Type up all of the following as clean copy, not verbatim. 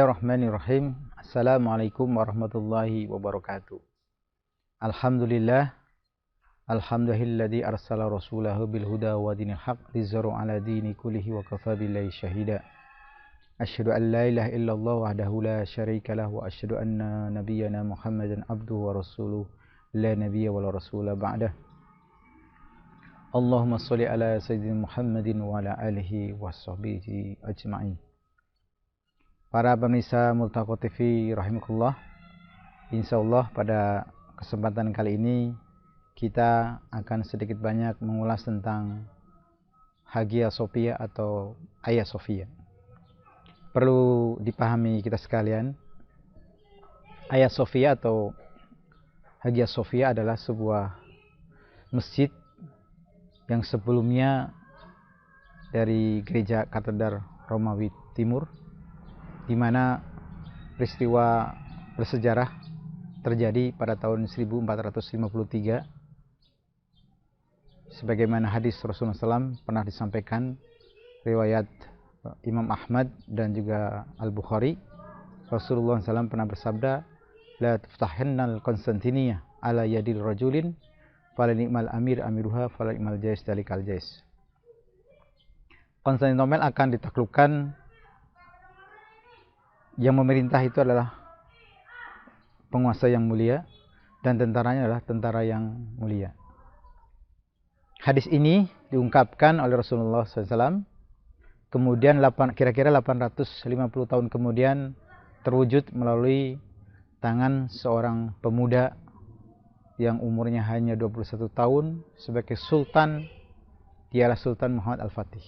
Bismillahirrahmanirrahim. Assalamualaikum warahmatullahi wabarakatuh. Alhamdulillah. Alhamdulillahilladzi arsala rasulahu bil huda wa dinil haq lizzaru ala dini kullihi wa kafa billahi syahida. Asyhadu an la ilaha illallah wahdahu la syarika lah wa asyhadu anna nabiyyana Muhammadan abduhu wa rasuluh la nabiyya wa la rasula ba'dah. Allahumma shalli ala sayyidina Muhammadin wa ala alihi wa sahbihi ajma'in. Para pemirsa Multaqo TV rahimakumullah, insyaallah pada kesempatan kali ini kita akan sedikit banyak mengulas tentang Hagia Sophia atau Hagia Sophia. Perlu dipahami kita sekalian, Hagia Sophia atau Hagia Sophia adalah sebuah masjid yang sebelumnya dari gereja katedral Romawi Timur, di mana peristiwa bersejarah terjadi pada tahun 1453. Sebagaimana hadis Rasulullah SAW pernah disampaikan, riwayat Imam Ahmad dan juga Al-Bukhari, Rasulullah SAW pernah bersabda, la tuftahinnal Konstantiniyah ala yadil rajulin fala ni'mal amir amiruha fala ni'mal jais dalikal jais. Konstantinopel akan ditaklukkan, yang memerintah itu adalah penguasa yang mulia dan tentaranya adalah tentara yang mulia. Hadis ini diungkapkan oleh Rasulullah SAW, kemudian kira-kira 850 tahun kemudian terwujud melalui tangan seorang pemuda yang umurnya hanya 21 tahun sebagai sultan, dialah Sultan Muhammad Al-Fatih.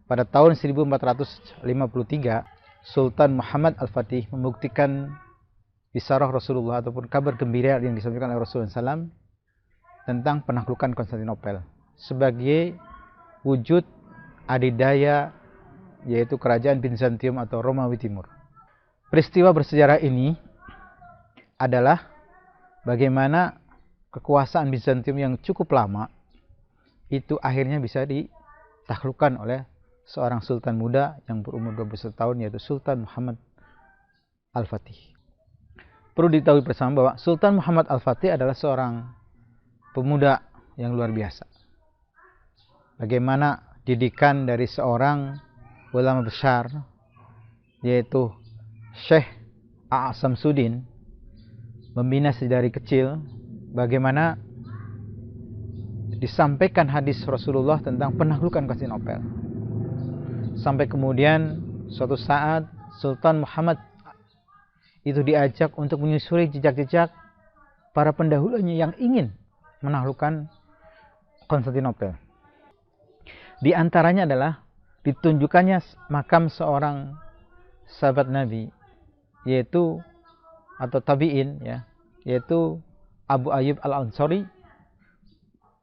Pada tahun 1453, Sultan Muhammad Al-Fatih membuktikan bisarah Rasulullah ataupun kabar gembira yang disampaikan oleh Rasulullah SAW tentang penaklukan Konstantinopel sebagai wujud adidaya, yaitu kerajaan Bizantium atau Romawi Timur. Peristiwa bersejarah ini adalah bagaimana kekuasaan Bizantium yang cukup lama itu akhirnya bisa ditaklukkan oleh seorang sultan muda yang berumur 21 tahun, yaitu Sultan Muhammad Al-Fatih. Perlu diketahui bersama bahwa Sultan Muhammad Al-Fatih adalah seorang pemuda yang luar biasa. Bagaimana didikan dari seorang ulama besar, yaitu Syekh A.A. Samsudin, membina sedari kecil, bagaimana disampaikan hadis Rasulullah tentang penaklukan Konstantinopel. Sampai kemudian suatu saat Sultan Muhammad itu diajak untuk menyusuri jejak-jejak para pendahulunya yang ingin menaklukkan Konstantinopel. Di antaranya adalah ditunjukkannya makam seorang sahabat Nabi, yaitu atau tabi'in, yaitu Abu Ayyub Al-Ansari.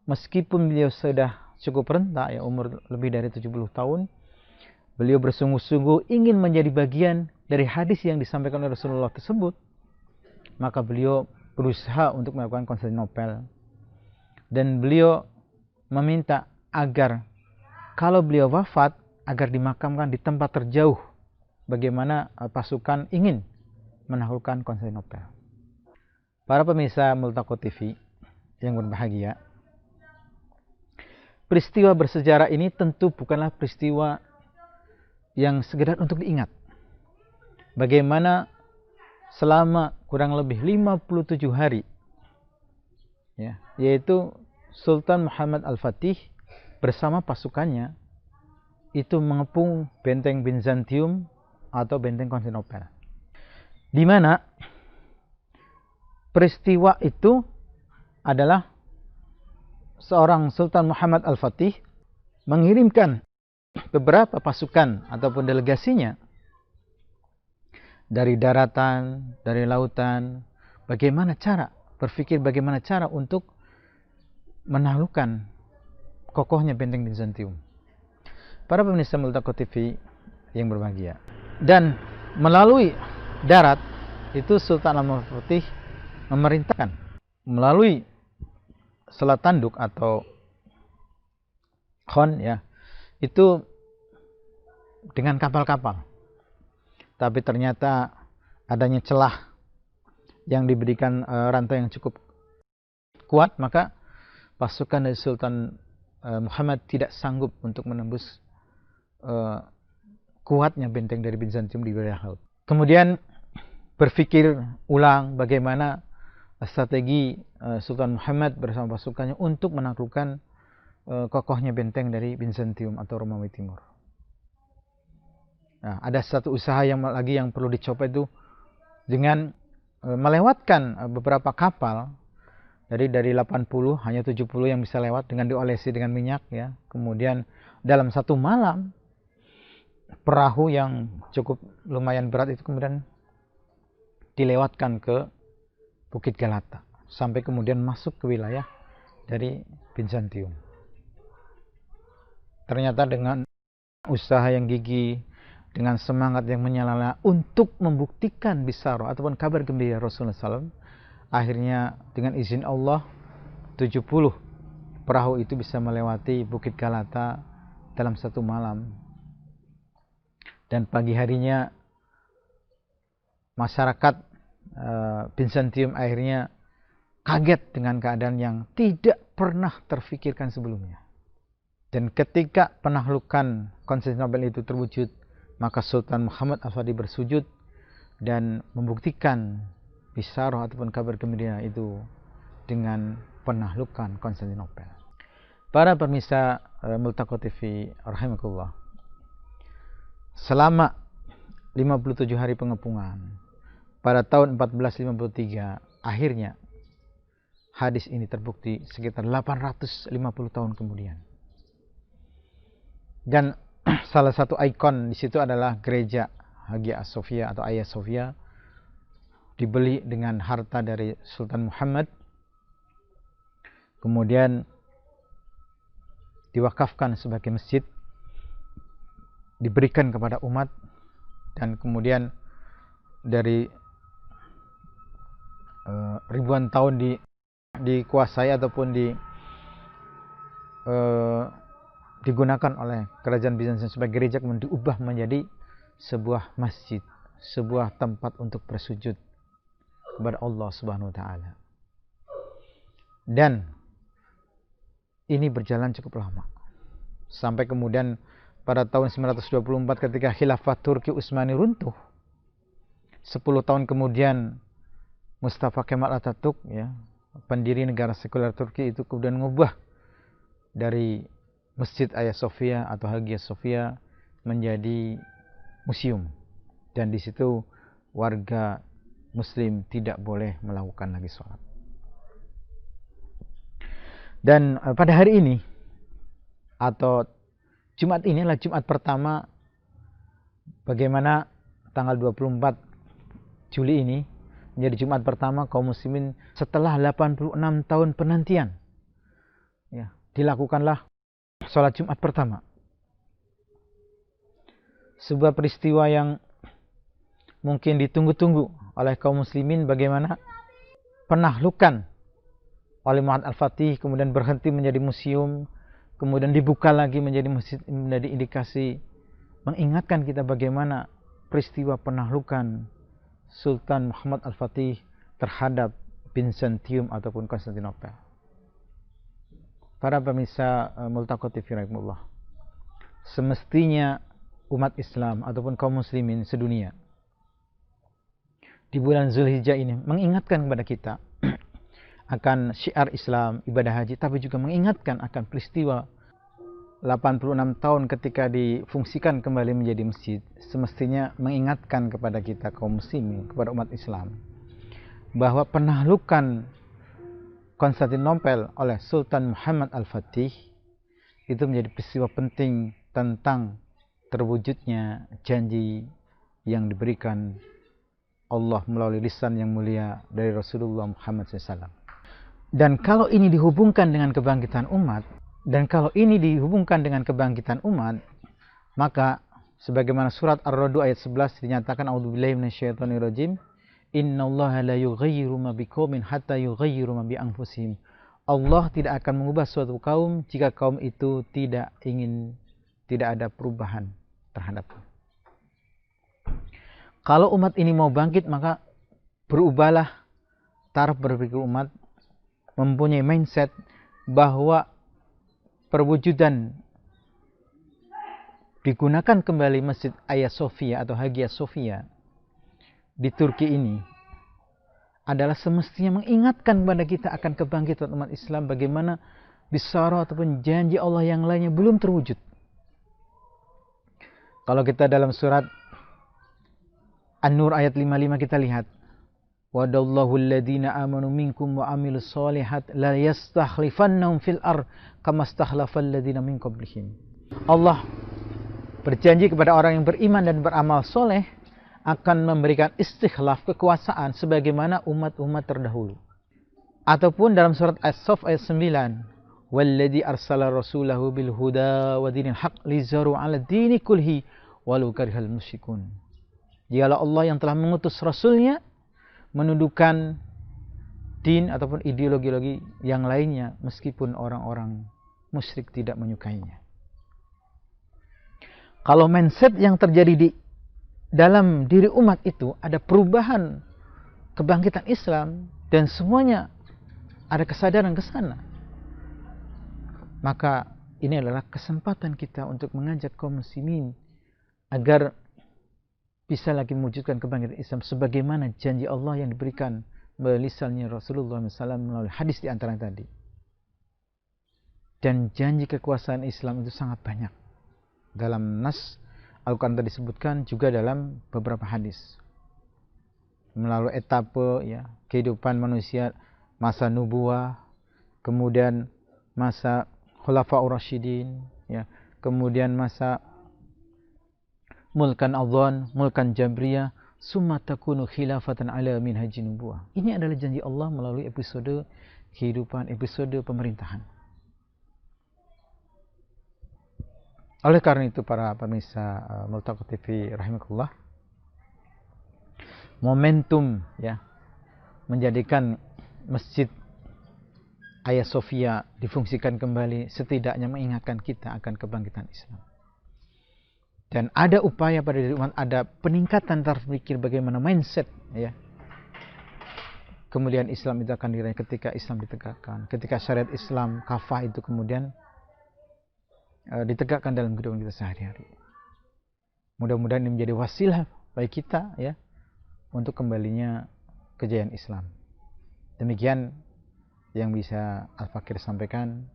Meskipun beliau sudah cukup renta, umur lebih dari 70 tahun, beliau bersungguh-sungguh ingin menjadi bagian dari hadis yang disampaikan oleh Rasulullah tersebut. Maka beliau berusaha untuk melakukan Konstantinopel. Dan beliau meminta agar kalau beliau wafat, agar dimakamkan di tempat terjauh. Bagaimana pasukan ingin menaklukkan Konstantinopel. Para pemirsa Multaqo TV yang berbahagia, peristiwa bersejarah ini tentu bukanlah peristiwa yang sekedar untuk diingat. Bagaimana selama kurang lebih 57 hari, yaitu Sultan Muhammad Al-Fatih bersama pasukannya itu mengepung benteng Bizantium atau benteng Konstantinopel, di mana peristiwa itu adalah seorang Sultan Muhammad Al-Fatih mengirimkan beberapa pasukan ataupun delegasinya dari daratan, dari lautan, bagaimana cara untuk menaklukkan kokohnya benteng Bizantium. Para pemirsa Multaqo TV yang berbahagia, dan melalui darat itu Sultan Al-Fatih memerintahkan melalui Selat Tanduk atau Khon, itu dengan kapal-kapal. tapi ternyata adanya celah yang diberikan rantai yang cukup kuat, maka pasukan dari Sultan Muhammad tidak sanggup untuk menembus kuatnya benteng dari Bizantium di wilayah laut. Kemudian berpikir ulang bagaimana strategi Sultan Muhammad bersama pasukannya untuk menaklukkan kokohnya benteng dari Bizantium atau Romawi Timur. Nah, ada satu usaha yang perlu dicoba itu dengan melewatkan beberapa kapal dari 80 hanya 70 yang bisa lewat dengan diolesi dengan minyak ya. Kemudian dalam satu malam perahu yang cukup lumayan berat itu kemudian dilewatkan ke Bukit Galata sampai kemudian masuk ke wilayah dari Bizantium. Ternyata dengan usaha yang gigih, dengan semangat yang menyala untuk membuktikan bisyarah ataupun kabar gembira Rasulullah SAW, akhirnya dengan izin Allah 70 perahu itu bisa melewati Bukit Galata dalam satu malam. Dan pagi harinya masyarakat Bizantium akhirnya kaget dengan keadaan yang tidak pernah terfikirkan sebelumnya. Dan ketika penaklukan Konstantinopel itu terwujud, maka Sultan Muhammad Al-Fatih bersujud dan membuktikan bisyarah ataupun kabar gembira itu dengan penaklukan Konstantinopel. Para pemirsa Multaqo TV rahimakumullah, selama 57 hari pengepungan pada tahun 1453, akhirnya hadis ini terbukti sekitar 850 tahun kemudian. Dan salah satu ikon di situ adalah gereja Hagia Sophia atau Hagia Sophia, dibeli dengan harta dari Sultan Muhammad, kemudian diwakafkan sebagai masjid, diberikan kepada umat, dan kemudian dari ribuan tahun dikuasai ataupun digunakan oleh kerajaan Bizantium sebagai gereja, kemudian diubah menjadi sebuah masjid, sebuah tempat untuk bersujud kepada Allah Subhanahu wa taala. Dan ini berjalan cukup lama. Sampai kemudian pada tahun 924 ketika khilafah Turki Utsmani runtuh, 10 tahun kemudian Mustafa Kemal Atatürk ya, pendiri negara sekuler Turki itu kemudian mengubah dari Masjid Hagia Sophia atau Hagia Sophia menjadi museum, dan di situ warga Muslim tidak boleh melakukan lagi sholat. Dan pada hari ini atau Jumat ini adalah Jumat pertama, bagaimana tanggal 24 Juli ini menjadi Jumat pertama kaum muslimin setelah 86 tahun penantian. Ya, dilakukanlah sholat Jumat pertama. Sebuah peristiwa yang mungkin ditunggu-tunggu oleh kaum muslimin, bagaimana penaklukan oleh Muhammad Al-Fatih kemudian berhenti menjadi museum, kemudian dibuka lagi menjadi masjid, menjadi indikasi mengingatkan kita bagaimana peristiwa penaklukan Sultan Muhammad Al-Fatih terhadap Bizantium ataupun Konstantinopel. Para pemirsa Multaqo TV rahimahullah, semestinya umat Islam ataupun kaum muslimin sedunia di bulan Zulhijjah ini mengingatkan kepada kita akan syiar Islam, ibadah haji, tapi juga mengingatkan akan peristiwa 86 tahun ketika difungsikan kembali menjadi masjid. Semestinya mengingatkan kepada kita kaum muslimin, kepada umat Islam, bahwa penaklukan Konstantinopel oleh Sultan Muhammad Al-Fatih itu menjadi peristiwa penting tentang terwujudnya janji yang diberikan Allah melalui lisan yang mulia dari Rasulullah Muhammad SAW. Dan kalau ini dihubungkan dengan kebangkitan umat, maka sebagaimana surat Ar-Ra'd ayat 11 dinyatakan, a'udzubillahi minasyaitonirrajim, innallaha la yughayyiru ma biqaumin hatta yughayyiru ma bi anfusihim. Allah tidak akan mengubah suatu kaum jika kaum itu tidak ada perubahan terhadapnya. Kalau umat ini mau bangkit, maka berubahlah taraf berpikir umat, mempunyai mindset bahwa perwujudan digunakan kembali Masjid Hagia Sophia atau Hagia Sophia di Turki ini adalah semestinya mengingatkan kepada kita akan kebangkitan umat Islam, bagaimana bisyarah ataupun janji Allah yang lainnya belum terwujud. Kalau kita dalam surat An-Nur ayat 55 kita lihat, Wadallahu alladhina amanu minkum wa amilus solihat la yastakhlifannahum fil ar kama stakhlafal ladhina min qablihim. Allah berjanji kepada orang yang beriman dan beramal soleh akan memberikan istikhlaf, kekuasaan sebagaimana umat-umat terdahulu. Ataupun dalam surat As-Saff ayat 9, walladzi arsala rasulahu bil huda wa dinil haq lizaru 'ala dini kulhi walau karihal musyrikun. Dialah Allah yang telah mengutus Rasulnya menundukkan din ataupun ideologi yang lainnya meskipun orang-orang musyrik tidak menyukainya. Kalau mindset yang terjadi di dalam diri umat itu ada perubahan kebangkitan Islam dan semuanya ada kesadaran ke sana, maka ini adalah kesempatan kita untuk mengajak kaum muslimin agar bisa lagi mewujudkan kebangkitan Islam sebagaimana janji Allah yang diberikan melalui lisannya Rasulullah SAW melalui hadis di antara tadi. Dan janji kekuasaan Islam itu sangat banyak. Dalam nas Al-Quran tadi disebutkan, juga dalam beberapa hadis. Melalui etape ya, kehidupan manusia, masa nubuah, kemudian masa Khulafaur Rasyidin, ya, kemudian masa mulkan adhan, mulkan jabriyah, summa takunu khilafatan ala minhaji nubuwah. Ini adalah janji Allah melalui episode kehidupan, episode pemerintahan. Oleh karena itu para pemirsa Multaqat TV rahimakumullah, momentum ya menjadikan Masjid Hagia Sophia difungsikan kembali setidaknya mengingatkan kita akan kebangkitan Islam. Dan ada upaya pada diri umat, ada peningkatan taraf pikir bagaimana mindset ya. Kemudian Islam itu akan diraih ketika Islam ditegakkan, ketika syariat Islam kafah itu kemudian ditegakkan dalam kehidupan kita sehari-hari. Mudah-mudahan ini menjadi wasilah bagi kita ya untuk kembalinya kejayaan Islam. Demikian yang bisa Al-Fakir sampaikan.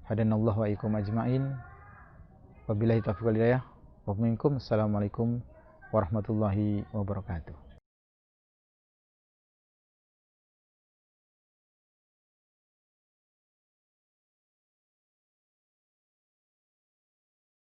Hadanallahu wa iyyakum ajmain. Wabillahi taufiq wal hidayah. Assalamualaikum warahmatullahi wabarakatuh.